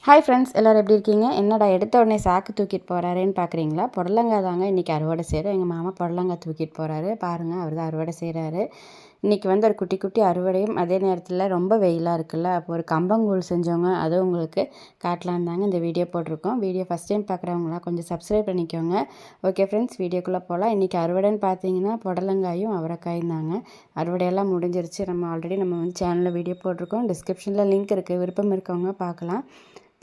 Hi friends, எல்லோரும் எப்படி இருக்கீங்க? என்னடா எடுத்த உடனே சாக்கு தூக்கிட்டு போகிறாருன்னு பார்க்குறீங்களா? புடலங்காய் தாங்க இன்றைக்கி அறுவடை செய்கிறோம். எங்கள் மாமா புடலங்காய் தூக்கிட்டு போகிறாரு. பாருங்கள், அவர் தான் அறுவடை செய்கிறாரு. இன்றைக்கி வந்து ஒரு குட்டி குட்டி அறுவடையும் அதே நேரத்தில் ரொம்ப வெயிலாக இருக்குல்ல, அப்போ ஒரு கம்பங்கூழ் செஞ்சவங்க அதை உங்களுக்கு காட்டலான்னு தாங்க இந்த வீடியோ போட்டிருக்கோம். வீடியோ ஃபஸ்ட் டைம் பார்க்குறவங்களாம் கொஞ்சம் சப்ஸ்கிரைப் பண்ணிக்கோங்க. ஓகே ஃப்ரெண்ட்ஸ், வீடியோக்குள்ளே போகலாம். இன்றைக்கி அறுவடைன்னு பார்த்தீங்கன்னா புடலங்காயும் அவரைக்காயும் தாங்க. அறுவடையெல்லாம் முடிஞ்சிருச்சு. நம்ம வந்து சேனலில் வீடியோ போட்டிருக்கோம். டிஸ்கிரிப்ஷனில் லிங்க் இருக்குது, விருப்பம் இருக்கவங்க பார்க்கலாம்.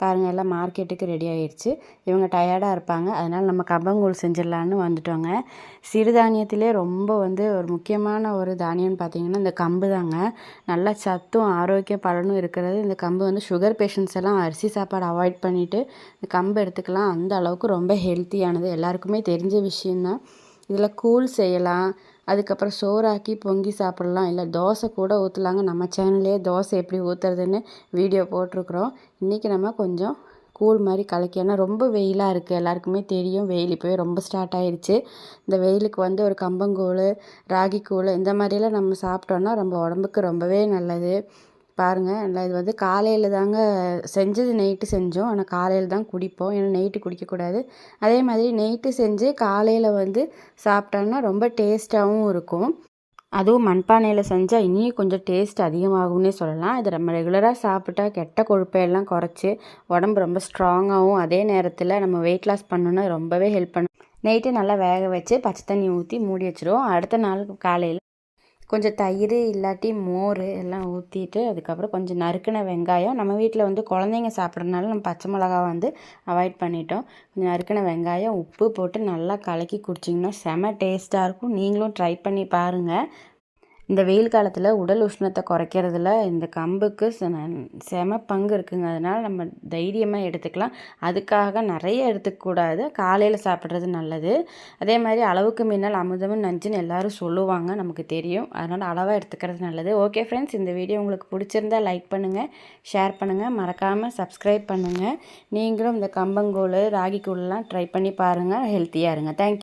பாருங்கள், எல்லாம் மார்க்கெட்டுக்கு ரெடி ஆகிடுச்சு. இவங்க டயர்டாக இருப்பாங்க, அதனால் நம்ம கம்பங்கூழ் செஞ்சிடலான்னு வந்துட்டோங்க. சிறுதானியத்திலே ரொம்ப ஒரு முக்கியமான ஒரு தானியம்னு பார்த்திங்கன்னா இந்த கம்பு தாங்க. நல்லா சத்தும் ஆரோக்கிய பலனும் இருக்கிறது இந்த கம்பு. சுகர் பேஷண்ட்ஸ் எல்லாம் அரிசி சாப்பாடு அவாய்ட் பண்ணிவிட்டு இந்த கம்பு எடுத்துக்கலாம். அந்த அளவுக்கு ரொம்ப ஹெல்த்தியானது, எல்லாருக்குமே தெரிஞ்ச விஷயந்தான். இதில் கூழ் செய்யலாம், அதுக்கப்புறம் சோறாக்கி பொங்கி சாப்பிட்லாம், இல்லை தோசை கூட ஊற்றலாங்க. நம்ம சேனல்லே தோசை எப்படி ஊற்றுறதுன்னு வீடியோ போட்டிருக்குறோம். இன்றைக்கி நம்ம கொஞ்சம் கூழ் மாதிரி கலக்கி, ஏன்னா ரொம்ப வெயிலாக இருக்குது, எல்லாருக்குமே தெரியும். வெயில் இப்போவே ரொம்ப ஸ்டார்ட் ஆகிடுச்சு. இந்த வெயிலுக்கு ஒரு கம்பங்கூழ், ராகி கூழ் இந்த மாதிரியெல்லாம் நம்ம சாப்பிட்டோன்னா ரொம்ப உடம்புக்கு ரொம்பவே நல்லது. பாருங்கள், நல்லா இது காலையில் தாங்க செஞ்சது. நைட்டு செஞ்சோம், ஆனால் காலையில் தான் குடிப்போம், ஏன்னா நைட்டு குடிக்கக்கூடாது. அதே மாதிரி நைட்டு செஞ்சு காலையில் சாப்பிட்டோன்னா ரொம்ப டேஸ்ட்டாகவும் இருக்கும். அதுவும் மண்பானையில் செஞ்சால் இனியும் கொஞ்சம் டேஸ்ட் அதிகமாகும்னே சொல்லலாம். இது நம்ம ரெகுலராக சாப்பிட்டா கெட்ட கொழுப்பையெல்லாம் குறைச்சி உடம்பு ரொம்ப ஸ்ட்ராங்காகவும், அதே நேரத்தில் நம்ம வெயிட் லாஸ் பண்ணணுன்னா ரொம்பவே ஹெல்ப் பண்ணும். நைட்டு நல்லா வேக வச்சு பச்சை தண்ணி ஊற்றி மூடி வச்சுருவோம். அடுத்த நாள் காலையில் கொஞ்சம் தயிர் இல்லாட்டி மோர் எல்லாம் ஊற்றிட்டு, அதுக்கப்புறம் கொஞ்சம் நறுக்கின வெங்காயம், நம்ம வீட்டில் குழந்தைங்க சாப்பிட்றதுனால நம்ம பச்சை மிளகா அவாய்ட் பண்ணிட்டோம். கொஞ்சம் நறுக்கின வெங்காயம், உப்பு போட்டு நல்லா கலக்கி குடிச்சிங்கன்னா செம டேஸ்ட்டாக இருக்கும். நீங்களும் ட்ரை பண்ணி பாருங்கள். இந்த வெயில் காலத்தில் உடல் உஷ்ணத்தை குறைக்கிறதுல இந்த கம்புக்கு செம பங்கு இருக்குங்க. அதனால் நம்ம தைரியமாக எடுத்துக்கலாம். அதுக்காக நிறைய எடுத்துக்கக்கூடாது, காலையில் சாப்பிட்றது நல்லது. அதே மாதிரி அளவுக்கு மின்னல் அமுதமும் நஞ்சுன்னு எல்லோரும் சொல்லுவாங்க, நமக்கு தெரியும். அதனால் அளவாக எடுத்துக்கிறது நல்லது. ஓகே ஃப்ரெண்ட்ஸ், இந்த வீடியோ உங்களுக்கு பிடிச்சிருந்தால் லைக் பண்ணுங்கள், ஷேர் பண்ணுங்கள், மறக்காமல் சப்ஸ்கிரைப் பண்ணுங்கள். நீங்களும் இந்த கம்பங்கூழ், ராகி கூழ்லாம் ட்ரை பண்ணி பாருங்கள். ஹெல்த்தியாக இருங்க. தேங்க்யூ.